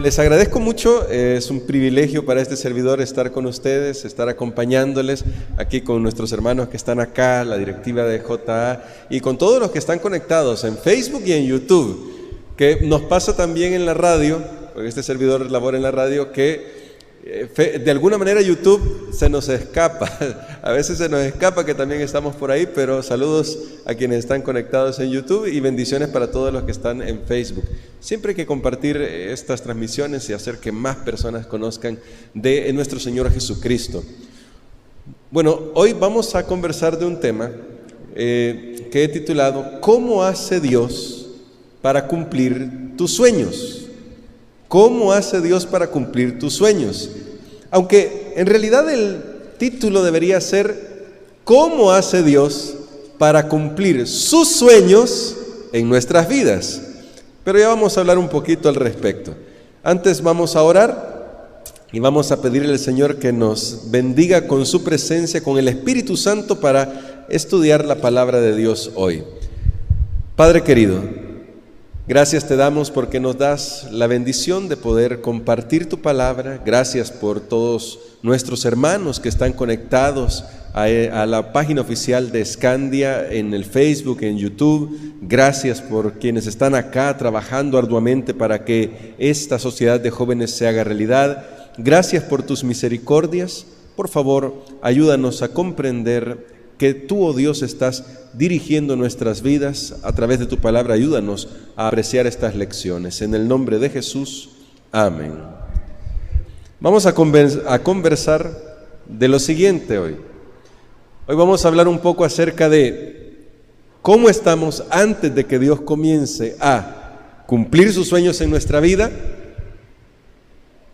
les agradezco mucho, es un privilegio para este servidor estar con ustedes, estar acompañándoles aquí con nuestros hermanos que están acá, la directiva de JA y con todos los que están conectados en Facebook y en YouTube, que nos pasa también en la radio, porque este servidor labora en la radio, que de alguna manera YouTube se nos escapa, a veces se nos escapa que también estamos por ahí, pero saludos a quienes están conectados en YouTube y bendiciones para todos los que están en Facebook. Siempre hay que compartir estas transmisiones y hacer que más personas conozcan de nuestro Señor Jesucristo. Bueno, hoy vamos a conversar de un tema que he titulado ¿Cómo hace Dios para cumplir tus sueños? ¿Cómo hace Dios para cumplir tus sueños? Aunque en realidad el título debería ser ¿Cómo hace Dios para cumplir sus sueños en nuestras vidas? Pero ya vamos a hablar un poquito al respecto. Antes vamos a orar y vamos a pedirle al Señor que nos bendiga con su presencia, con el Espíritu Santo para estudiar la palabra de Dios hoy. Padre querido, gracias te damos porque nos das la bendición de poder compartir tu palabra. Gracias por todos nuestros hermanos que están conectados a la página oficial de Scandia en el Facebook, en YouTube. Gracias por quienes están acá trabajando arduamente para que esta sociedad de jóvenes se haga realidad. Gracias por tus misericordias. Por favor, ayúdanos a comprender que tú, oh Dios, estás dirigiendo nuestras vidas a través de tu palabra. Ayúdanos a apreciar estas lecciones. En el nombre de Jesús, amén. Vamos a conversar de lo siguiente hoy. Hoy vamos a hablar un poco acerca de cómo estamos antes de que Dios comience a cumplir sus sueños en nuestra vida.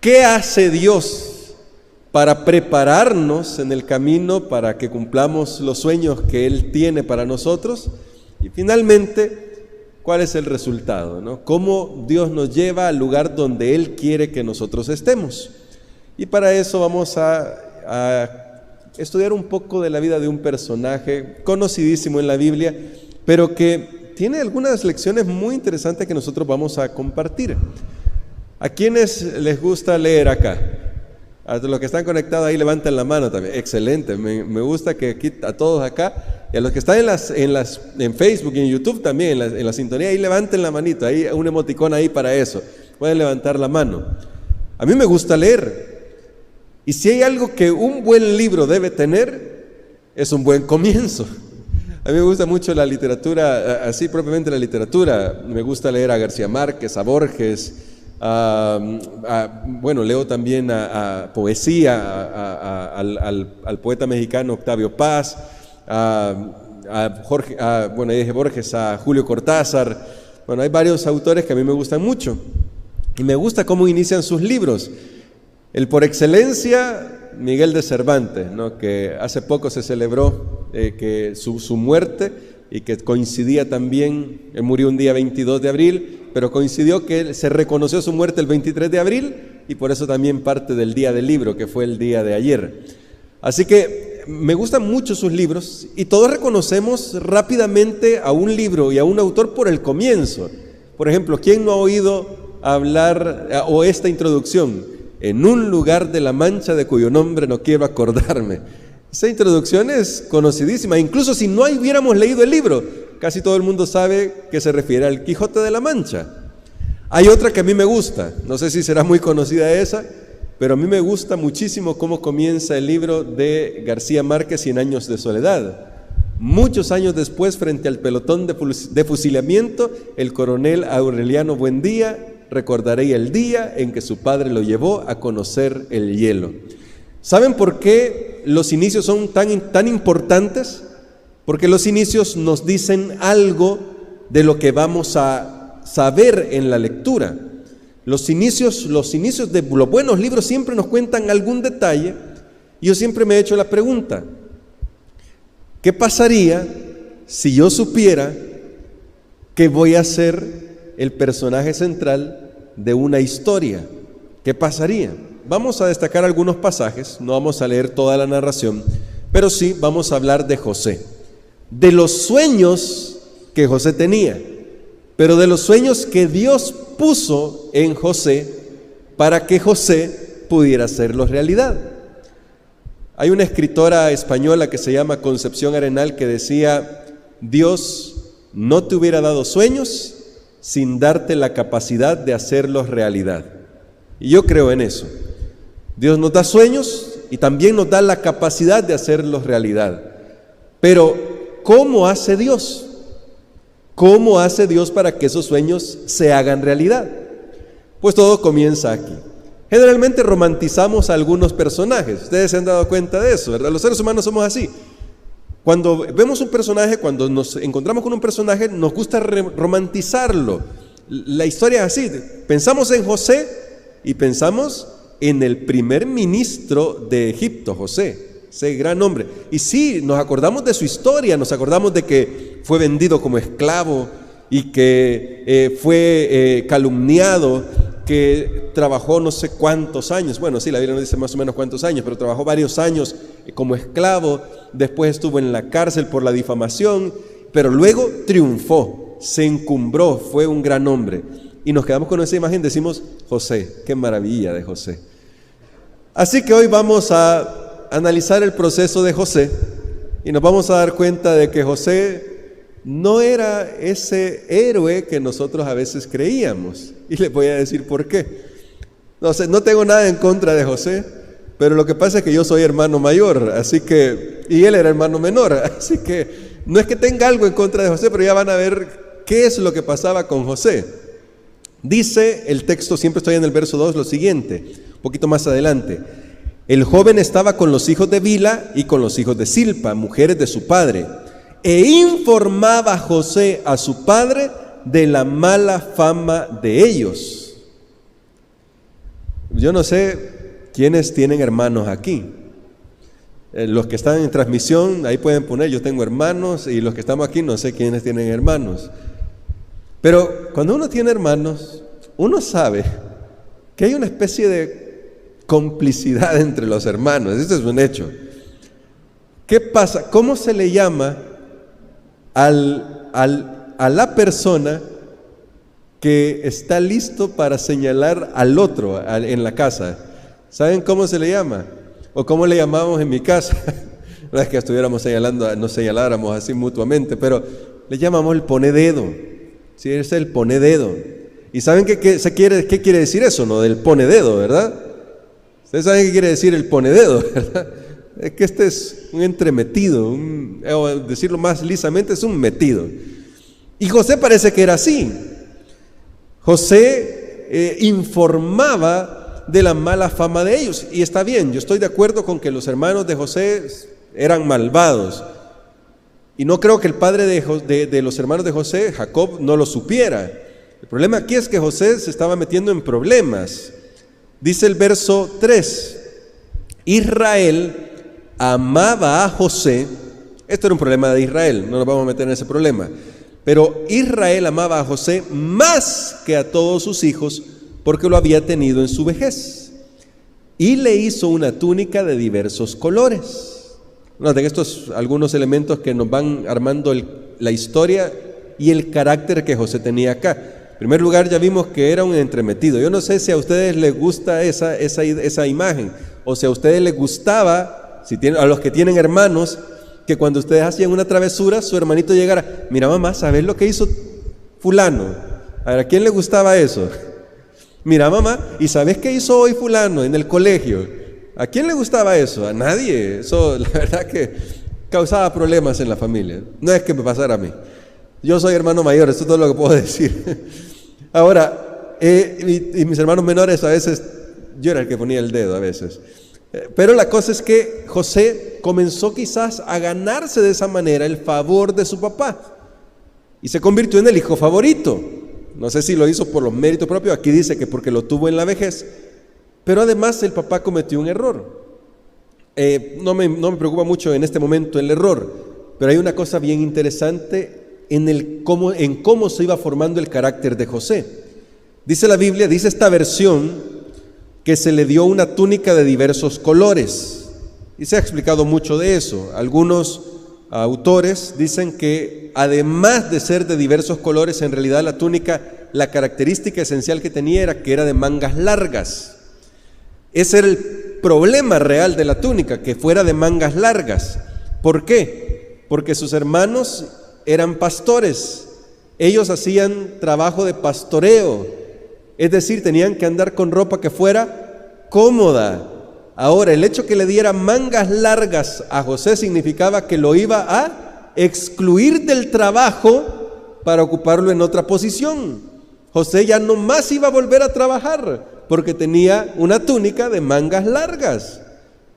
¿Qué hace Dios para prepararnos en el camino para que cumplamos los sueños que Él tiene para nosotros? Y finalmente, ¿cuál es el resultado, ¿no? Cómo Dios nos lleva al lugar donde Él quiere que nosotros estemos. Y para eso vamos a estudiar un poco de la vida de un personaje conocidísimo en la Biblia, pero que tiene algunas lecciones muy interesantes que nosotros vamos a compartir. ¿A quiénes les gusta leer acá? A los que están conectados ahí levanten la mano también. Excelente, me gusta que aquí a todos acá y a los que están en Facebook y en YouTube también, en la sintonía, ahí levanten la manito, ahí un emoticón ahí para eso, pueden levantar la mano. A mí me gusta leer y si hay algo que un buen libro debe tener es un buen comienzo. A mí me gusta mucho la literatura, así propiamente la literatura, me gusta leer a García Márquez, a Borges. Bueno, leo también a poesía, al poeta mexicano Octavio Paz, bueno, dije Borges, a Julio Cortázar. Bueno, hay varios autores que a mí me gustan mucho y me gusta cómo inician sus libros. El por excelencia, Miguel de Cervantes, ¿no? Que hace poco se celebró que su muerte, y que coincidía también, él murió un día 22 de abril, pero coincidió que se reconoció su muerte el 23 de abril y por eso también parte del día del libro, que fue el día de ayer. Así que me gustan mucho sus libros y todos reconocemos rápidamente a un libro y a un autor por el comienzo. Por ejemplo, ¿quién no ha oído hablar o esta introducción? En un lugar de la Mancha de cuyo nombre no quiero acordarme. Esa introducción es conocidísima, incluso si no hubiéramos leído el libro, casi todo el mundo sabe que se refiere al Quijote de la Mancha. Hay otra que a mí me gusta, no sé si será muy conocida esa, pero a mí me gusta muchísimo cómo comienza el libro de García Márquez, 100 años de soledad. Muchos años después, frente al pelotón de fusilamiento, el coronel Aureliano Buendía recordaría el día en que su padre lo llevó a conocer el hielo. ¿Saben por qué los inicios son tan importantes? Porque los inicios nos dicen algo de lo que vamos a saber en la lectura. Los inicios de los buenos libros siempre nos cuentan algún detalle. Y yo siempre me he hecho la pregunta, ¿qué pasaría si yo supiera que voy a ser el personaje central de una historia? ¿Qué pasaría? Vamos a destacar algunos pasajes, no vamos a leer toda la narración, pero sí vamos a hablar de José, de los sueños que José tenía, pero de los sueños que Dios puso en José para que José pudiera hacerlo realidad. Hay una escritora española que se llama Concepción Arenal que decía: Dios no te hubiera dado sueños sin darte la capacidad de hacerlos realidad. Y yo creo en eso. Dios nos da sueños y también nos da la capacidad de hacerlos realidad. Pero, ¿cómo hace Dios? ¿Cómo hace Dios para que esos sueños se hagan realidad? Pues todo comienza aquí. Generalmente romantizamos a algunos personajes. Ustedes se han dado cuenta de eso, ¿verdad? Los seres humanos somos así. Cuando vemos un personaje, cuando nos encontramos con un personaje, nos gusta romantizarlo. La historia es así. Pensamos en José y pensamos en el primer ministro de Egipto, José, ese gran hombre. Y sí, nos acordamos de su historia, nos acordamos de que fue vendido como esclavo y que fue calumniado, que trabajó no sé cuántos años, bueno, sí, la Biblia no dice más o menos cuántos años, pero trabajó varios años como esclavo, después estuvo en la cárcel por la difamación, pero luego triunfó, se encumbró, fue un gran hombre. Y nos quedamos con esa imagen, decimos: José, qué maravilla de José. Así que hoy vamos a analizar el proceso de José y nos vamos a dar cuenta de que José no era ese héroe que nosotros a veces creíamos. Y les voy a decir por qué. No tengo nada en contra de José, pero lo que pasa es que yo soy hermano mayor, y él era hermano menor, así que no es que tenga algo en contra de José, pero ya van a ver qué es lo que pasaba con José. Dice el texto, siempre estoy en el verso 2, lo siguiente, un poquito más adelante: el joven estaba con los hijos de Bilha y con los hijos de Silpa, mujeres de su padre, e informaba José a su padre de la mala fama de ellos. Yo no sé quiénes tienen hermanos aquí. Los que están en transmisión, ahí pueden poner: yo tengo hermanos, y los que estamos aquí no sé quiénes tienen hermanos. Pero cuando uno tiene hermanos, uno sabe que hay una especie de complicidad entre los hermanos. Esto es un hecho. ¿Qué pasa? ¿Cómo se le llama a la persona que está listo para señalar al otro en la casa? ¿Saben cómo se le llama? ¿O cómo le llamamos en mi casa? No es que estuviéramos señalando, nos señaláramos así mutuamente, pero le llamamos el pone dedo. Sí, es el pone dedo. ¿Y saben qué quiere decir eso, no? Del pone dedo, ¿verdad? Ustedes saben qué quiere decir el pone dedo, ¿verdad? Es que este es un entremetido, o decirlo más lisamente, es un metido. Y José parece que era así. José informaba de la mala fama de ellos, y está bien, yo estoy de acuerdo con que los hermanos de José eran malvados, y no creo que el padre de los hermanos de José, Jacob, no lo supiera. El problema aquí es que José se estaba metiendo en problemas. Dice el verso 3: Israel amaba a José. Esto era un problema de Israel, no nos vamos a meter en ese problema. Pero Israel amaba a José más que a todos sus hijos, porque lo había tenido en su vejez. Y le hizo una túnica de diversos colores. Noten estos algunos elementos que nos van armando la historia y el carácter que José tenía acá. En primer lugar, ya vimos que era un entremetido. Yo no sé si a ustedes les gusta esa imagen, o si a ustedes les gustaba, a los que tienen hermanos, que cuando ustedes hacían una travesura, su hermanito llegara: mira mamá, ¿sabes lo que hizo fulano? A ver, ¿a quién le gustaba eso? Mira mamá, ¿y sabes qué hizo hoy fulano en el colegio? ¿A quién le gustaba eso? A nadie. Eso, la verdad, que causaba problemas en la familia. No es que me pasara a mí. Yo soy hermano mayor, esto es todo lo que puedo decir. Ahora, y mis hermanos menores a veces, yo era el que ponía el dedo a veces. Pero la cosa es que José comenzó quizás a ganarse de esa manera el favor de su papá, y se convirtió en el hijo favorito. No sé si lo hizo por los méritos propios, aquí dice que porque lo tuvo en la vejez, pero además el papá cometió un error. No me preocupa mucho en este momento el error, pero hay una cosa bien interesante en cómo se iba formando el carácter de José. Dice la Biblia, dice esta versión, que se le dio una túnica de diversos colores, y se ha explicado mucho de eso. Algunos autores dicen que además de ser de diversos colores, en realidad la túnica, la característica esencial que tenía era que era de mangas largas. Ese era el problema real de la túnica, que fuera de mangas largas. ¿Por qué? Porque sus hermanos eran pastores. Ellos hacían trabajo de pastoreo, es decir, tenían que andar con ropa que fuera cómoda. Ahora, el hecho que le diera mangas largas a José significaba que lo iba a excluir del trabajo para ocuparlo en otra posición. José ya no más iba a volver a trabajar porque tenía una túnica de mangas largas.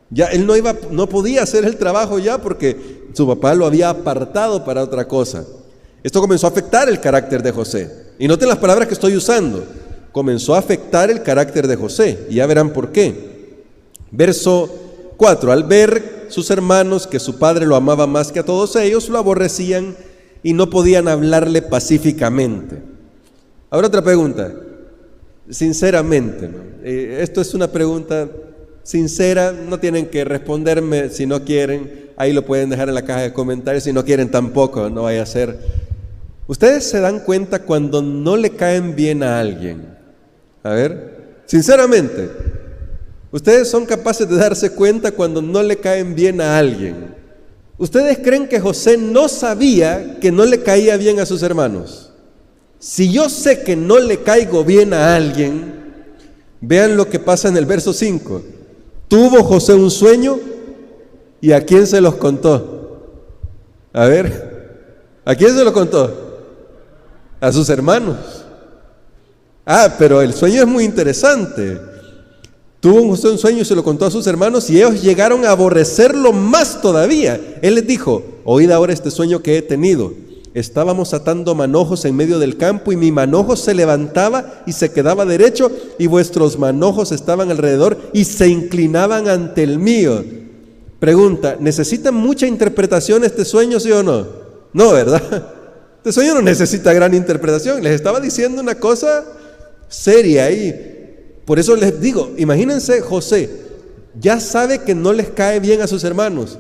Ya él no podía hacer el trabajo ya porque su papá lo había apartado para otra cosa. Esto comenzó a afectar el carácter de José. Y noten las palabras que estoy usando. Comenzó a afectar el carácter de José. Y ya verán por qué. Verso 4. Al ver sus hermanos que su padre lo amaba más que a todos ellos, lo aborrecían y no podían hablarle pacíficamente. Ahora otra pregunta. Sinceramente, ¿no? Esto es una pregunta sincera, no tienen que responderme si no quieren, ahí lo pueden dejar en la caja de comentarios, si no quieren tampoco, no vaya a ser. ¿Ustedes se dan cuenta cuando no le caen bien a alguien? A ver, sinceramente, ¿ustedes son capaces de darse cuenta cuando no le caen bien a alguien? ¿Ustedes creen que José no sabía que no le caía bien a sus hermanos? Si yo sé que no le caigo bien a alguien, vean lo que pasa en el verso 5. Tuvo José un sueño, ¿y a quién se los contó? A ver, ¿a quién se los contó? A sus hermanos. Pero el sueño es muy interesante. Tuvo José un sueño y se lo contó a sus hermanos y ellos llegaron a aborrecerlo más todavía. Él les dijo: oíd ahora este sueño que he tenido. Estábamos atando manojos en medio del campo y mi manojo se levantaba y se quedaba derecho y vuestros manojos estaban alrededor y se inclinaban ante el mío. Pregunta: ¿necesita mucha interpretación este sueño, sí o no? No, ¿verdad? Este sueño no necesita gran interpretación. Les estaba diciendo una cosa seria ahí. Por eso les digo, imagínense, José ya sabe que no les cae bien a sus hermanos,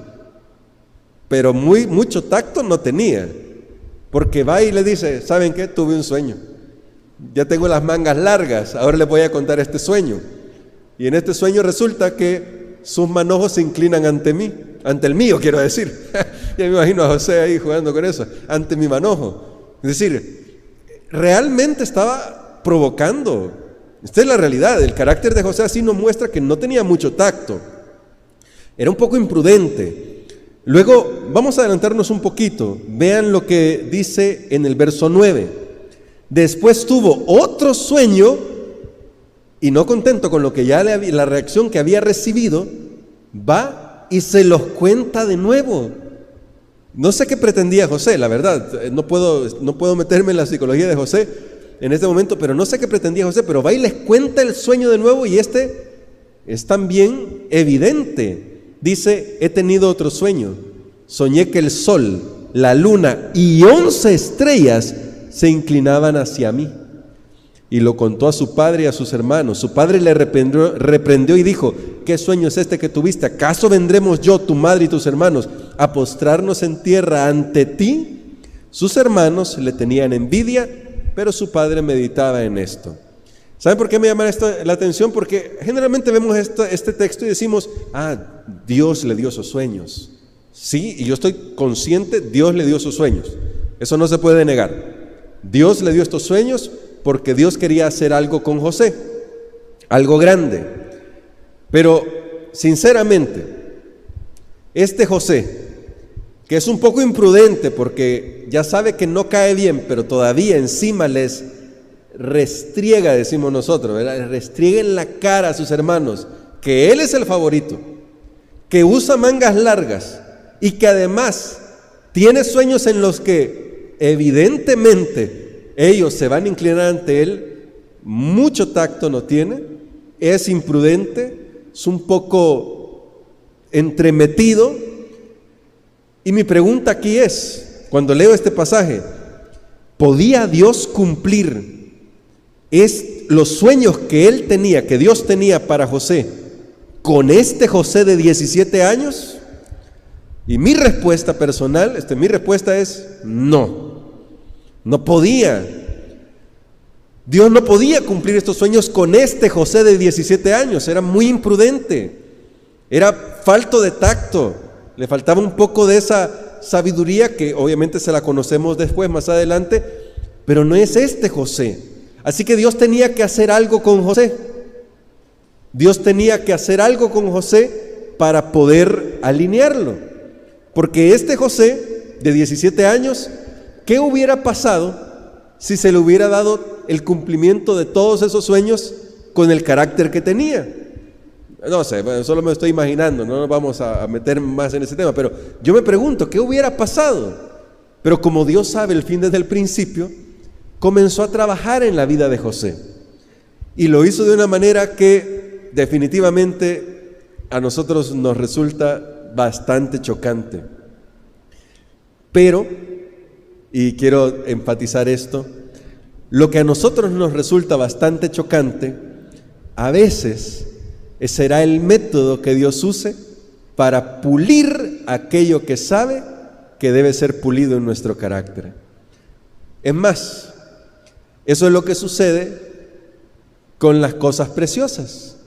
pero mucho tacto no tenía. Porque va y le dice: ¿saben qué? Tuve un sueño. Ya tengo las mangas largas, ahora les voy a contar este sueño. Y en este sueño resulta que sus manojos se inclinan ante mí, ante el mío, quiero decir. Ya me imagino a José ahí jugando con eso, ante mi manojo. Es decir, realmente estaba provocando. Esta es la realidad. El carácter de José así nos muestra que no tenía mucho tacto. Era un poco imprudente. Luego, vamos a adelantarnos un poquito. Vean lo que dice en el verso 9. Después tuvo otro sueño y no contento con lo que ya la reacción que había recibido, va y se los cuenta de nuevo. No sé qué pretendía José, la verdad. No puedo meterme en la psicología de José en este momento, pero no sé qué pretendía José, pero va y les cuenta el sueño de nuevo y este es también evidente. Dice: he tenido otro sueño, soñé que el sol, la luna y 11 estrellas se inclinaban hacia mí. Y lo contó a su padre y a sus hermanos. Su padre le reprendió y dijo: ¿qué sueño es este que tuviste? ¿Acaso vendremos yo, tu madre y tus hermanos, a postrarnos en tierra ante ti? Sus hermanos le tenían envidia, pero su padre meditaba en esto. ¿Saben por qué me llama esto la atención? Porque generalmente vemos este texto y decimos: Dios le dio esos sueños. Sí, y yo estoy consciente, Dios le dio esos sueños. Eso no se puede negar. Dios le dio estos sueños porque Dios quería hacer algo con José, algo grande. Pero, sinceramente, este José, que es un poco imprudente porque ya sabe que no cae bien, pero todavía encima les restriega, decimos nosotros, ¿verdad? Restriega en la cara a sus hermanos que él es el favorito, que usa mangas largas y que además tiene sueños en los que evidentemente ellos se van a inclinar ante él. Mucho tacto no tiene, es imprudente, es un poco entremetido. Y mi pregunta aquí es, cuando leo este pasaje, ¿podía Dios cumplir los sueños que él tenía, que Dios tenía para José, con este José de 17 años? Y mi respuesta personal, mi respuesta es no podía. Dios no podía cumplir estos sueños con este José de 17 años, era muy imprudente, era falto de tacto, le faltaba un poco de esa sabiduría que obviamente se la conocemos después, más adelante, pero no es este José. Así que Dios tenía que hacer algo con José. Dios tenía que hacer algo con José para poder alinearlo. Porque este José de 17 años, ¿qué hubiera pasado si se le hubiera dado el cumplimiento de todos esos sueños con el carácter que tenía? No sé, solo me estoy imaginando, no nos vamos a meter más en ese tema, pero yo me pregunto, ¿qué hubiera pasado? Pero como Dios sabe el fin desde el principio, comenzó a trabajar en la vida de José. Y lo hizo de una manera que definitivamente a nosotros nos resulta bastante chocante. Pero, y quiero enfatizar esto, lo que a nosotros nos resulta bastante chocante, a veces será el método que Dios use para pulir aquello que sabe que debe ser pulido en nuestro carácter. Es más, eso es lo que sucede con las cosas preciosas.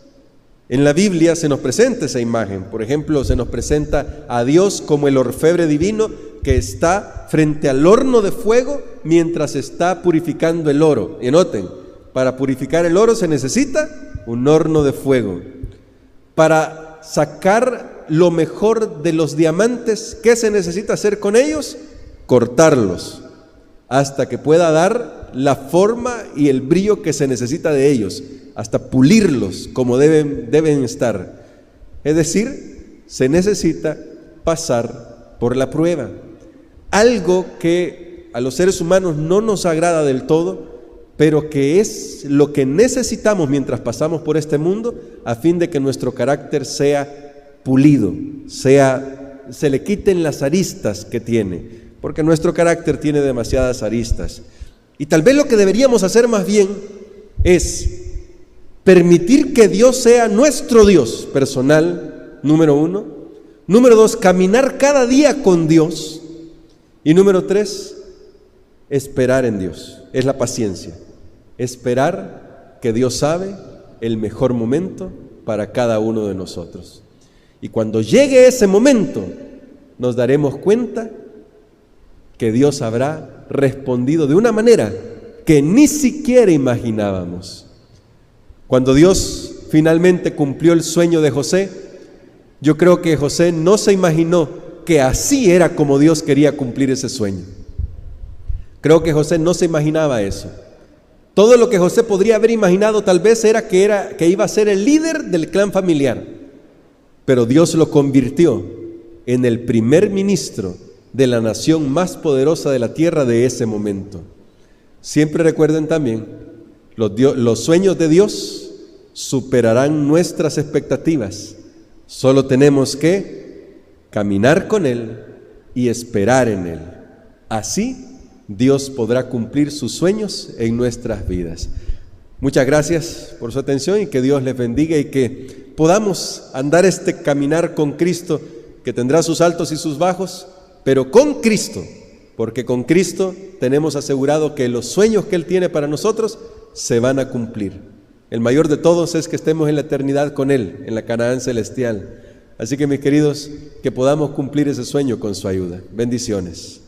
En la Biblia se nos presenta esa imagen. Por ejemplo, se nos presenta a Dios como el orfebre divino que está frente al horno de fuego mientras está purificando el oro. Y noten, para purificar el oro se necesita un horno de fuego. Para sacar lo mejor de los diamantes, ¿qué se necesita hacer con ellos? Cortarlos hasta que pueda dar la forma y el brillo que se necesita de ellos, hasta pulirlos como deben estar. Es decir, se necesita pasar por la prueba. Algo que a los seres humanos no nos agrada del todo, pero que es lo que necesitamos mientras pasamos por este mundo a fin de que nuestro carácter sea pulido, se le quiten las aristas que tiene, porque nuestro carácter tiene demasiadas aristas. Y tal vez lo que deberíamos hacer más bien es permitir que Dios sea nuestro Dios personal, número 1. Número 2, caminar cada día con Dios. Y número 3, esperar en Dios. Es la paciencia. Esperar que Dios sabe el mejor momento para cada uno de nosotros. Y cuando llegue ese momento, nos daremos cuenta que Dios habrá respondido de una manera que ni siquiera imaginábamos. Cuando Dios finalmente cumplió el sueño de José, yo creo que José no se imaginó que así era como Dios quería cumplir ese sueño. Creo que José no se imaginaba eso. Todo lo que José podría haber imaginado tal vez era que iba a ser el líder del clan familiar, pero Dios lo convirtió en el primer ministro de la nación más poderosa de la tierra de ese momento. Siempre recuerden también, los sueños de Dios superarán nuestras expectativas. Solo tenemos que caminar con Él y esperar en Él. Así Dios podrá cumplir sus sueños en nuestras vidas. Muchas gracias por su atención y que Dios les bendiga y que podamos andar este caminar con Cristo, que tendrá sus altos y sus bajos, pero con Cristo, porque con Cristo tenemos asegurado que los sueños que Él tiene para nosotros se van a cumplir. El mayor de todos es que estemos en la eternidad con Él, en la Canaán celestial. Así que, mis queridos, que podamos cumplir ese sueño con su ayuda. Bendiciones.